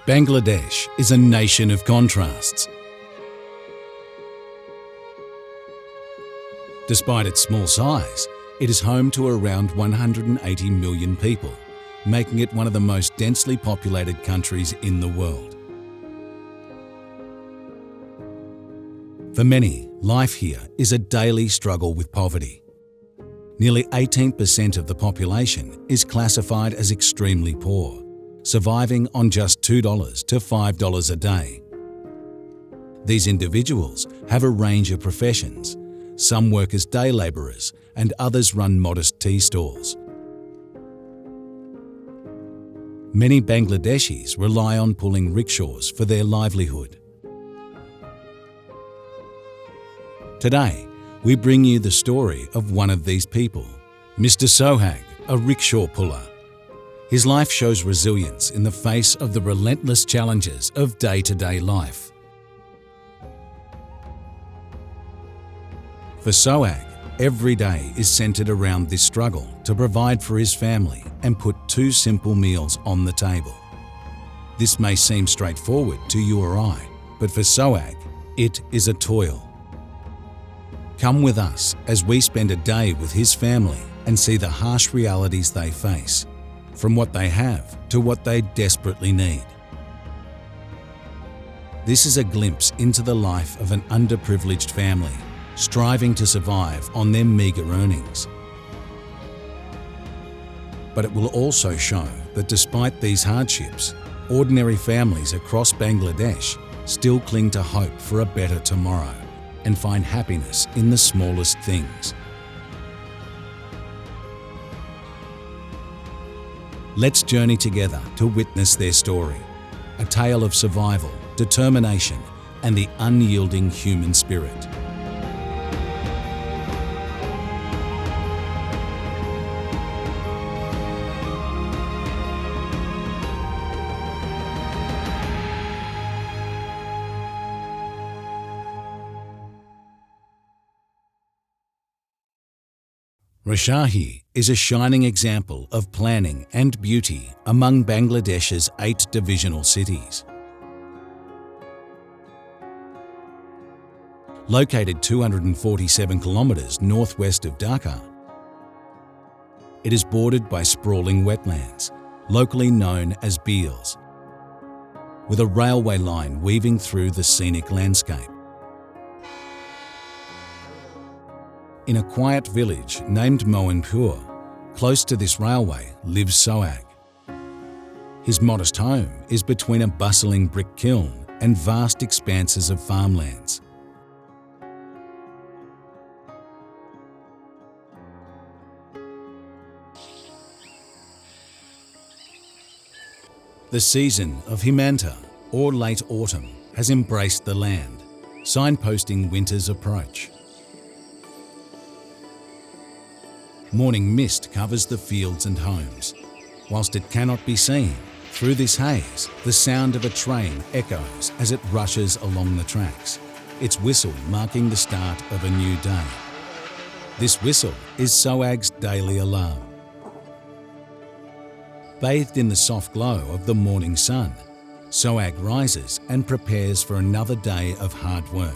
Bangladesh is a nation of contrasts. Despite its small size, it is home to around 180 million people, making it one of the most densely populated countries in the world. For many, life here is a daily struggle with poverty. Nearly 18% of the population is classified as extremely poor, surviving on just $2 to $5 a day. These individuals have a range of professions. Some work as day labourers and others run modest tea stalls. Many Bangladeshis rely on pulling rickshaws for their livelihood. Today, we bring you the story of one of these people, Mr. Sohag, a rickshaw puller. His life shows resilience in the face of the relentless challenges of day-to-day life. For Sohag, every day is centred around this struggle to provide for his family and put 2 simple meals on the table. This may seem straightforward to you or I, but for Sohag, it is a toil. Come with us as we spend a day with his family and see the harsh realities they face, from what they have to what they desperately need. This is a glimpse into the life of an underprivileged family, striving to survive on their meager earnings. But it will also show that despite these hardships, ordinary families across Bangladesh still cling to hope for a better tomorrow and find happiness in the smallest things. Let's journey together to witness their story, a tale of survival, determination, and the unyielding human spirit. Rickshaw is a shining example of planning and beauty among Bangladesh's 8 divisional cities. Located 247 kilometres northwest of Dhaka, it is bordered by sprawling wetlands, locally known as beels, with a railway line weaving through the scenic landscape. In a quiet village named Mohanpur, close to this railway, lives Sohag. His modest home is between a bustling brick kiln and vast expanses of farmlands. The season of Himanta, or late autumn, has embraced the land, signposting winter's approach. Morning mist covers the fields and homes. Whilst it cannot be seen, through this haze, the sound of a train echoes as it rushes along the tracks, its whistle marking the start of a new day. This whistle is Sohag's daily alarm. Bathed in the soft glow of the morning sun, Sohag rises and prepares for another day of hard work.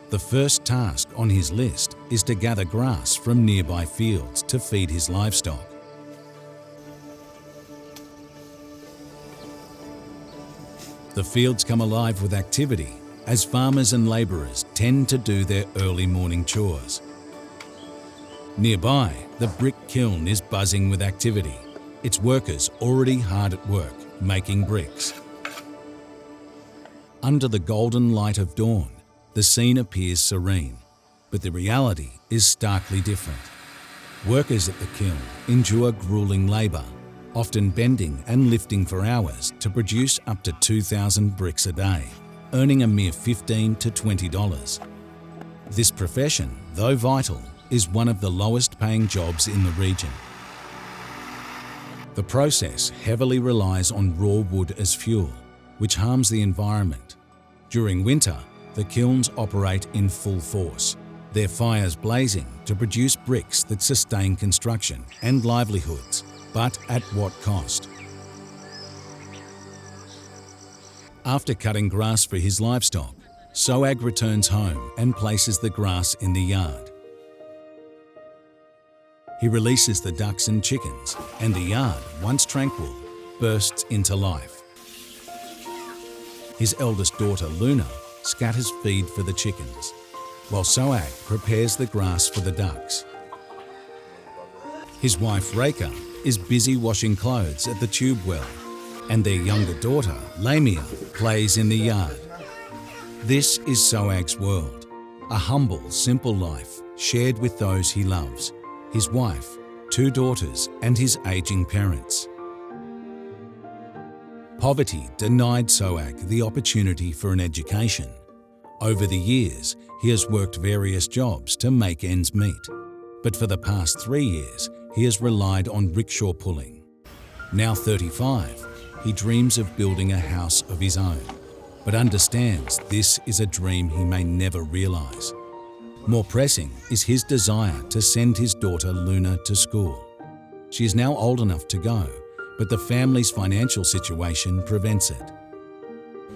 The first task on his list is to gather grass from nearby fields to feed his livestock. The fields come alive with activity as farmers and labourers tend to do their early morning chores. Nearby, the brick kiln is buzzing with activity, its workers already hard at work making bricks. Under the golden light of dawn, the scene appears serene, but the reality is starkly different. Workers at the kiln endure grueling labour, often bending and lifting for hours to produce up to 2,000 bricks a day, earning a mere $15 to $20. This profession, though vital, is one of the lowest paying jobs in the region. The process heavily relies on raw wood as fuel, which harms the environment. During winter, the kilns operate in full force, their fires blazing to produce bricks that sustain construction and livelihoods, but at what cost? After cutting grass for his livestock, Sohag returns home and places the grass in the yard. He releases the ducks and chickens, and the yard, once tranquil, bursts into life. His eldest daughter, Luna, scatters feed for the chickens, while Sohag prepares the grass for the ducks. His wife, Rekha, is busy washing clothes at the tube well, and their younger daughter, Lamia, plays in the yard. This is Sohag's world, a humble, simple life shared with those he loves, his wife, 2 daughters, and his aging parents. Poverty denied Sohag the opportunity for an education. Over the years, he has worked various jobs to make ends meet, but for the past 3 years, he has relied on rickshaw pulling. Now 35, he dreams of building a house of his own, but understands this is a dream he may never realize. More pressing is his desire to send his daughter Luna to school. She is now old enough to go, but the family's financial situation prevents it.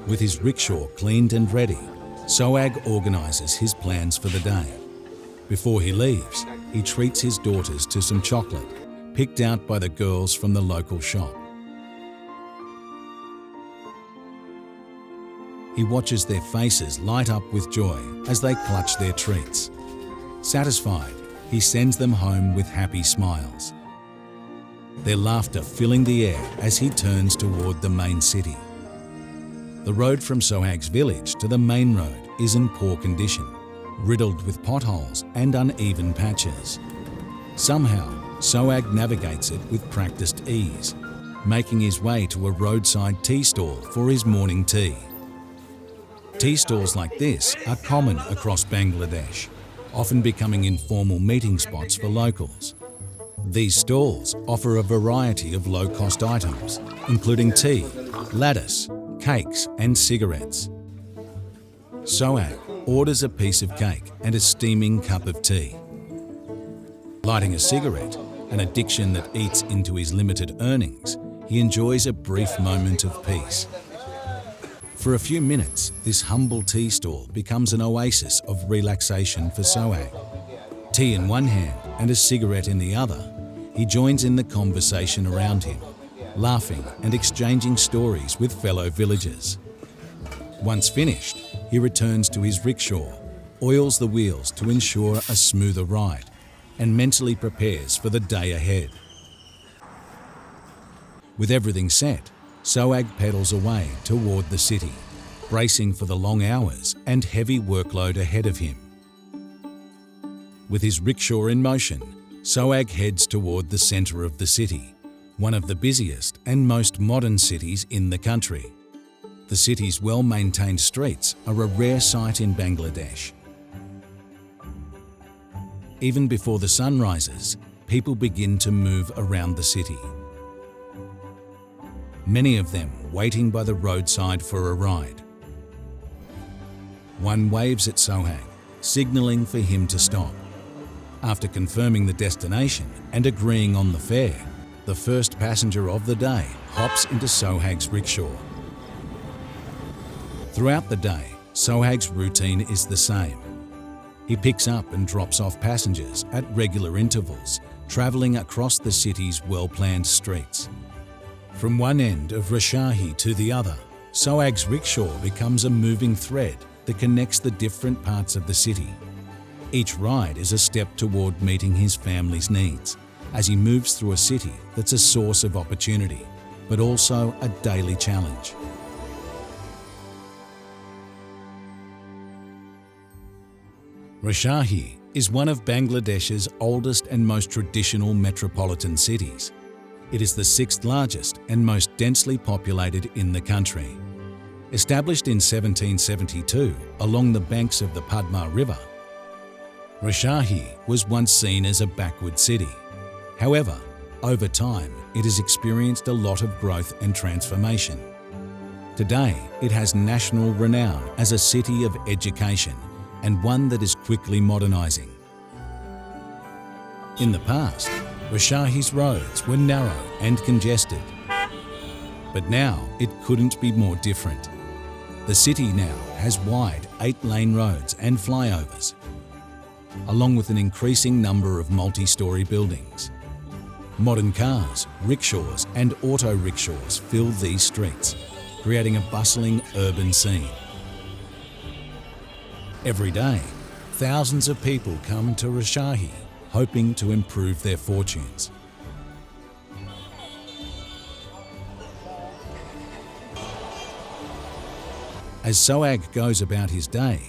With his rickshaw cleaned and ready, Sohag organizes his plans for the day. Before he leaves, he treats his daughters to some chocolate, picked out by the girls from the local shop. He watches their faces light up with joy as they clutch their treats. Satisfied, he sends them home with happy smiles, their laughter filling the air as he turns toward the main city. The road from Sohag's village to the main road is in poor condition, riddled with potholes and uneven patches. Somehow, Sohag navigates it with practiced ease, making his way to a roadside tea stall for his morning tea. Tea stalls like this are common across Bangladesh, often becoming informal meeting spots for locals. These stalls offer a variety of low-cost items, including tea, lettuce, cakes, and cigarettes. Sohag orders a piece of cake and a steaming cup of tea. Lighting a cigarette, an addiction that eats into his limited earnings, he enjoys a brief moment of peace. For a few minutes, this humble tea stall becomes an oasis of relaxation for Sohag. Tea in one hand and a cigarette in the other, he joins in the conversation around him, laughing and exchanging stories with fellow villagers. Once finished, he returns to his rickshaw, oils the wheels to ensure a smoother ride, and mentally prepares for the day ahead. With everything set, Sohag pedals away toward the city, bracing for the long hours and heavy workload ahead of him. With his rickshaw in motion, Sohag heads toward the center of the city, one of the busiest and most modern cities in the country. The city's well-maintained streets are a rare sight in Bangladesh. Even before the sun rises, people begin to move around the city, many of them waiting by the roadside for a ride. One waves at Sohag, signaling for him to stop. After confirming the destination and agreeing on the fare, the first passenger of the day hops into Sohag's rickshaw. Throughout the day, Sohag's routine is the same. He picks up and drops off passengers at regular intervals, travelling across the city's well-planned streets. From one end of Rickshaw to the other, Sohag's rickshaw becomes a moving thread that connects the different parts of the city. Each ride is a step toward meeting his family's needs, as he moves through a city that's a source of opportunity, but also a daily challenge. Rickshaw is one of Bangladesh's oldest and most traditional metropolitan cities. It is the 6th largest and most densely populated in the country. Established in 1772 along the banks of the Padma River, Rickshaw was once seen as a backward city. However, over time, it has experienced a lot of growth and transformation. Today, it has national renown as a city of education and one that is quickly modernizing. In the past, Rickshaw's roads were narrow and congested, but now it couldn't be more different. The city now has wide 8-lane roads and flyovers, along with an increasing number of multi-storey buildings. Modern cars, rickshaws and auto rickshaws fill these streets, creating a bustling urban scene. Every day, thousands of people come to Rickshaw hoping to improve their fortunes. As Sohag goes about his day,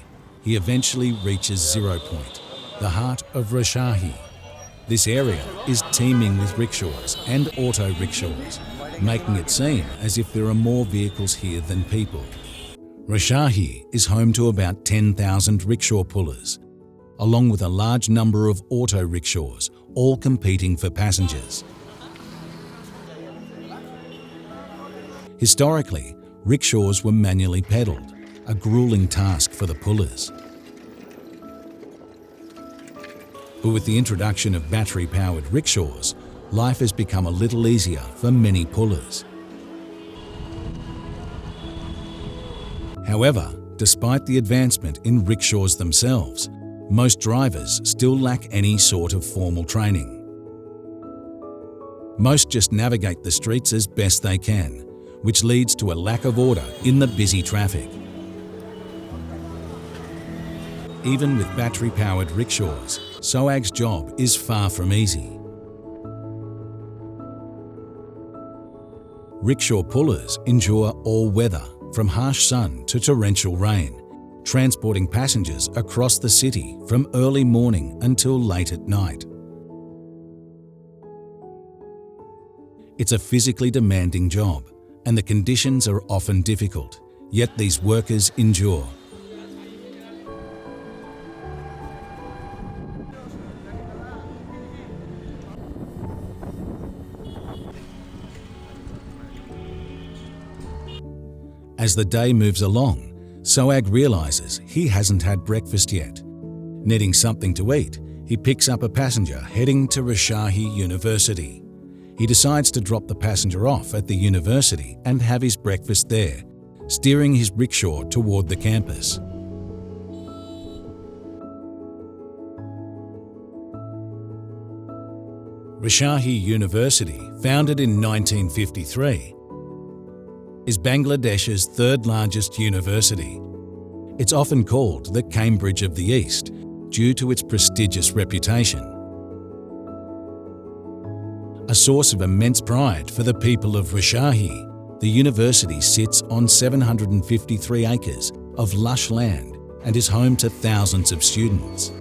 he eventually reaches 0 Point, the heart of Rickshaw. This area is teeming with rickshaws and auto rickshaws, making it seem as if there are more vehicles here than people. Rickshaw is home to about 10,000 rickshaw pullers, along with a large number of auto rickshaws, all competing for passengers. Historically, rickshaws were manually pedalled, a grueling task for the pullers. But with the introduction of battery-powered rickshaws, life has become a little easier for many pullers. However, despite the advancement in rickshaws themselves, most drivers still lack any sort of formal training. Most just navigate the streets as best they can, which leads to a lack of order in the busy traffic. Even with battery-powered rickshaws, Sohag's job is far from easy. Rickshaw pullers endure all weather, from harsh sun to torrential rain, transporting passengers across the city from early morning until late at night. It's a physically demanding job, and the conditions are often difficult, yet these workers endure. As the day moves along, Sohag realizes he hasn't had breakfast yet. Needing something to eat, he picks up a passenger heading to Rickshaw University. He decides to drop the passenger off at the university and have his breakfast there, steering his rickshaw toward the campus. Rickshaw University, founded in 1953, is Bangladesh's third largest university. It's often called the Cambridge of the East due to its prestigious reputation. A source of immense pride for the people of Rickshaw, the university sits on 753 acres of lush land and is home to thousands of students.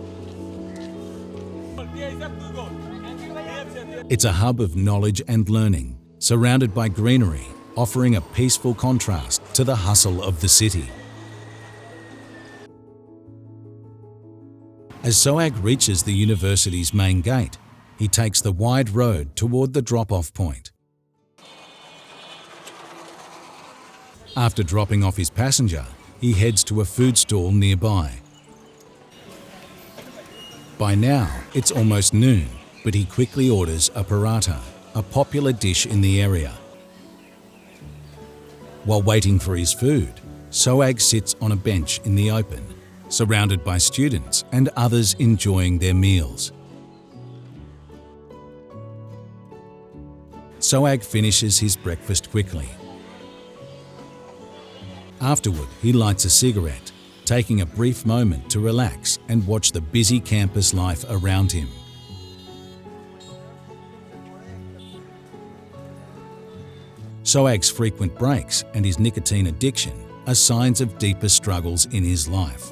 It's a hub of knowledge and learning, surrounded by greenery, offering a peaceful contrast to the hustle of the city. As Sohag reaches the university's main gate, he takes the wide road toward the drop-off point. After dropping off his passenger, he heads to a food stall nearby. By now, it's almost noon, but he quickly orders a paratha, a popular dish in the area. While waiting for his food, Sohag sits on a bench in the open, surrounded by students and others enjoying their meals. Sohag finishes his breakfast quickly. Afterward, he lights a cigarette, taking a brief moment to relax and watch the busy campus life around him. Sohag's frequent breaks and his nicotine addiction are signs of deeper struggles in his life.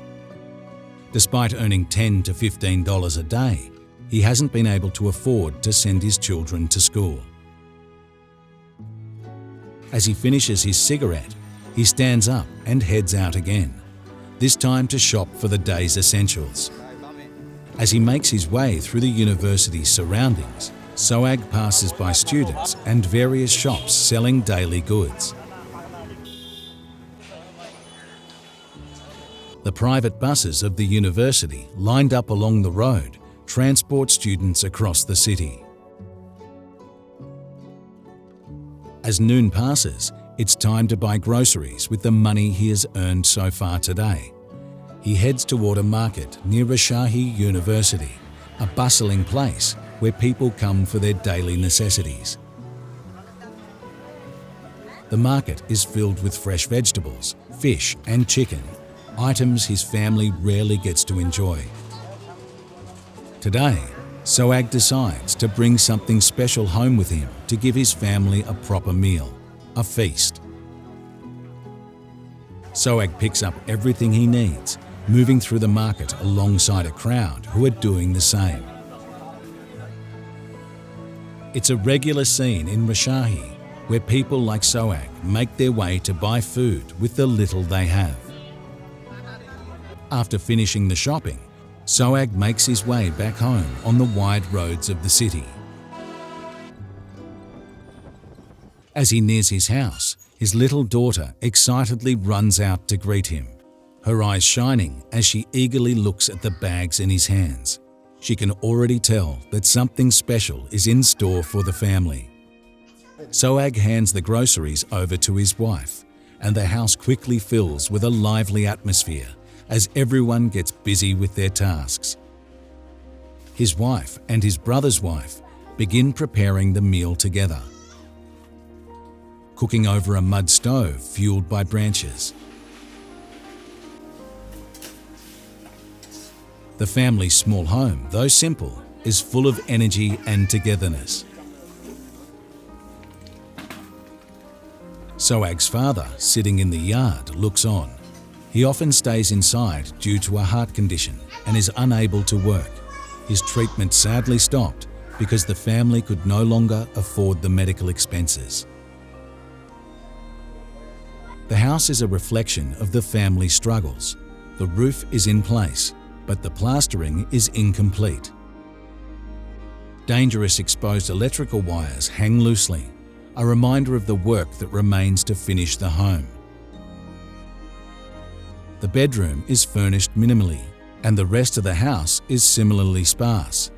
Despite earning $10 to $15 a day, he hasn't been able to afford to send his children to school. As he finishes his cigarette, he stands up and heads out again, this time to shop for the day's essentials. As he makes his way through the university's surroundings, Sohag passes by students and various shops selling daily goods. The private buses of the university lined up along the road transport students across the city. As noon passes, It's time to buy groceries with the money he has earned so far today. He heads toward a market near Rickshaw University, a bustling place where people come for their daily necessities. The market is filled with fresh vegetables, fish and chicken, items his family rarely gets to enjoy. Today, Sohag decides to bring something special home with him to give his family a proper meal, a feast. Sohag picks up everything he needs, moving through the market alongside a crowd who are doing the same. It's a regular scene in Rickshaw where people like Sohag make their way to buy food with the little they have. After finishing the shopping, Sohag makes his way back home on the wide roads of the city. As he nears his house, his little daughter excitedly runs out to greet him, her eyes shining as she eagerly looks at the bags in his hands. She can already tell that something special is in store for the family. Sohag hands the groceries over to his wife, and the house quickly fills with a lively atmosphere as everyone gets busy with their tasks. His wife and his brother's wife begin preparing the meal together, cooking over a mud stove fueled by branches. The family's small home, though simple, is full of energy and togetherness. Sohag's father, sitting in the yard, looks on. He often stays inside due to a heart condition and is unable to work. His treatment sadly stopped because the family could no longer afford the medical expenses. The house is a reflection of the family's struggles. The roof is in place, but the plastering is incomplete. Dangerous exposed electrical wires hang loosely, a reminder of the work that remains to finish the home. The bedroom is furnished minimally, and the rest of the house is similarly sparse.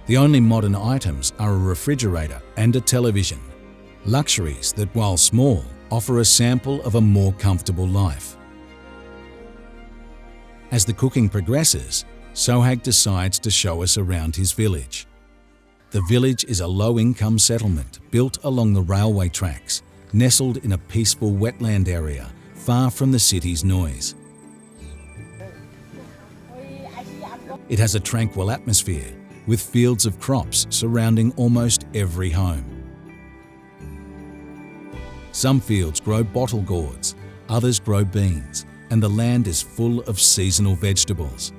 The only modern items are a refrigerator and a television, luxuries that, while small, offer a sample of a more comfortable life. As the cooking progresses, Sohag decides to show us around his village. The village is a low-income settlement built along the railway tracks, nestled in a peaceful wetland area far from the city's noise. It has a tranquil atmosphere, with fields of crops surrounding almost every home. Some fields grow bottle gourds, others grow beans, and the land is full of seasonal vegetables.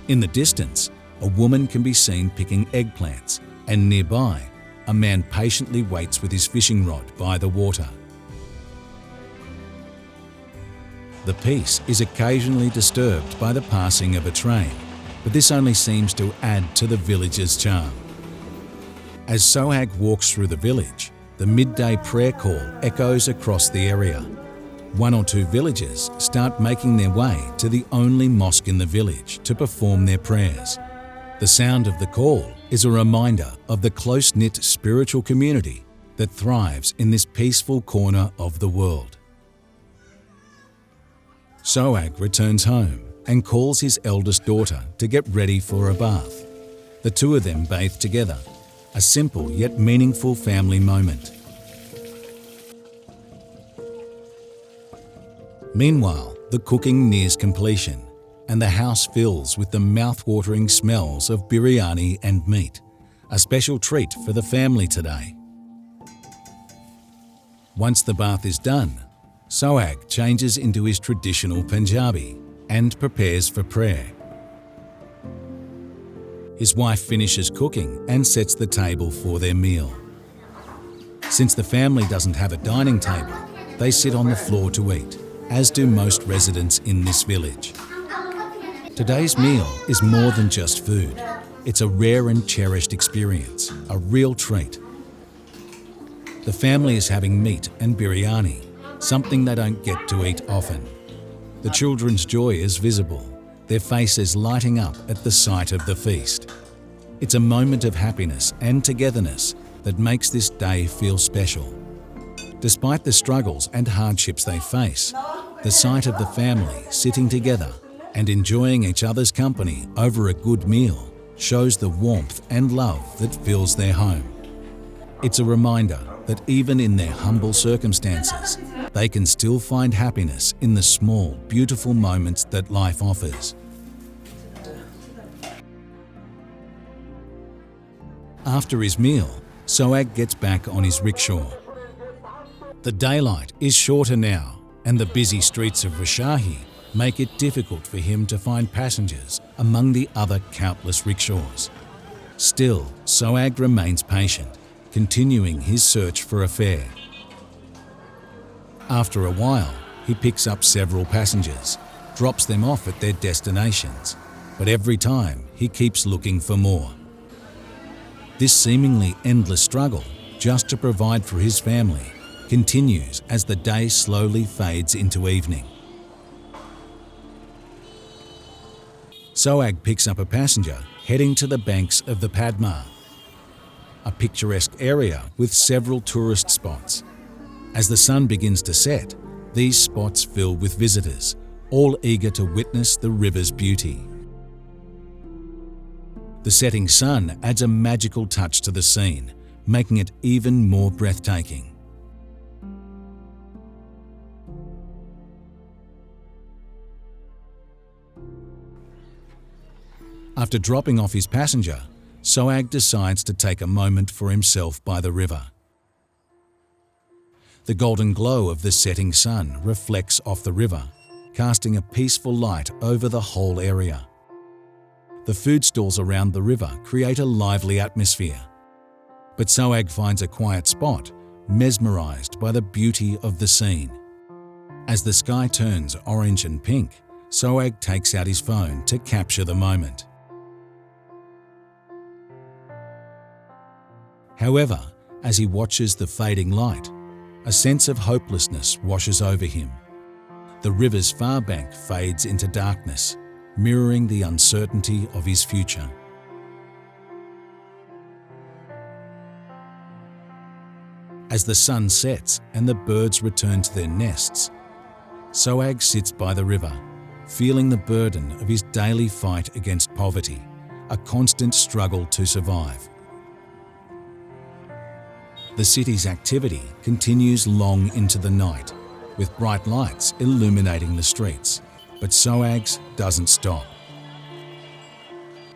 In the distance, a woman can be seen picking eggplants, and nearby, a man patiently waits with his fishing rod by the water. The peace is occasionally disturbed by the passing of a train, but this only seems to add to the village's charm. As Sohag walks through the village, the midday prayer call echoes across the area. One or two villagers start making their way to the only mosque in the village to perform their prayers. The sound of the call is a reminder of the close-knit spiritual community that thrives in this peaceful corner of the world. Sohag returns home and calls his eldest daughter to get ready for a bath. The two of them bathe together, a simple yet meaningful family moment. Meanwhile, the cooking nears completion, and the house fills with the mouth-watering smells of biryani and meat, a special treat for the family today. Once the bath is done, Sohag changes into his traditional Punjabi and prepares for prayer. His wife finishes cooking and sets the table for their meal. Since the family doesn't have a dining table, they sit on the floor to eat, as do most residents in this village. Today's meal is more than just food. It's a rare and cherished experience, a real treat. The family is having meat and biryani, something they don't get to eat often. The children's joy is visible, their faces lighting up at the sight of the feast. It's a moment of happiness and togetherness that makes this day feel special. Despite the struggles and hardships they face, the sight of the family sitting together and enjoying each other's company over a good meal shows the warmth and love that fills their home. It's a reminder that even in their humble circumstances, they can still find happiness in the small, beautiful moments that life offers. After his meal, Sohag gets back on his rickshaw. The daylight is shorter now, and the busy streets of Rickshaw make it difficult for him to find passengers among the other countless rickshaws. Still, Sohag remains patient, continuing his search for a fare. After a while, he picks up several passengers, drops them off at their destinations, but every time he keeps looking for more. This seemingly endless struggle just to provide for his family continues as the day slowly fades into evening. Sohag picks up a passenger heading to the banks of the Padma, a picturesque area with several tourist spots. As the sun begins to set, these spots fill with visitors, all eager to witness the river's beauty. The setting sun adds a magical touch to the scene, making it even more breathtaking. After dropping off his passenger, Sohag decides to take a moment for himself by the river. The golden glow of the setting sun reflects off the river, casting a peaceful light over the whole area. The food stalls around the river create a lively atmosphere, but Sohag finds a quiet spot, mesmerized by the beauty of the scene. As the sky turns orange and pink, Sohag takes out his phone to capture the moment. However, as he watches the fading light, a sense of hopelessness washes over him. The river's far bank fades into darkness, mirroring the uncertainty of his future. As the sun sets and the birds return to their nests, Sohag sits by the river, feeling the burden of his daily fight against poverty, a constant struggle to survive. The city's activity continues long into the night, with bright lights illuminating the streets, but Sohag's doesn't stop.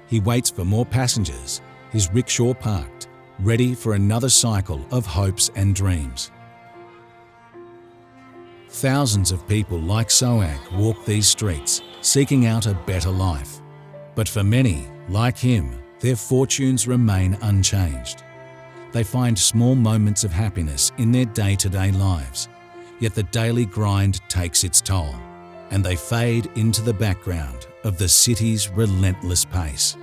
He waits for more passengers, his rickshaw parked, ready for another cycle of hopes and dreams. Thousands of people like Sohag walk these streets, seeking out a better life. But for many, like him, their fortunes remain unchanged. They find small moments of happiness in their day-to-day lives, yet the daily grind takes its toll, and they fade into the background of the city's relentless pace.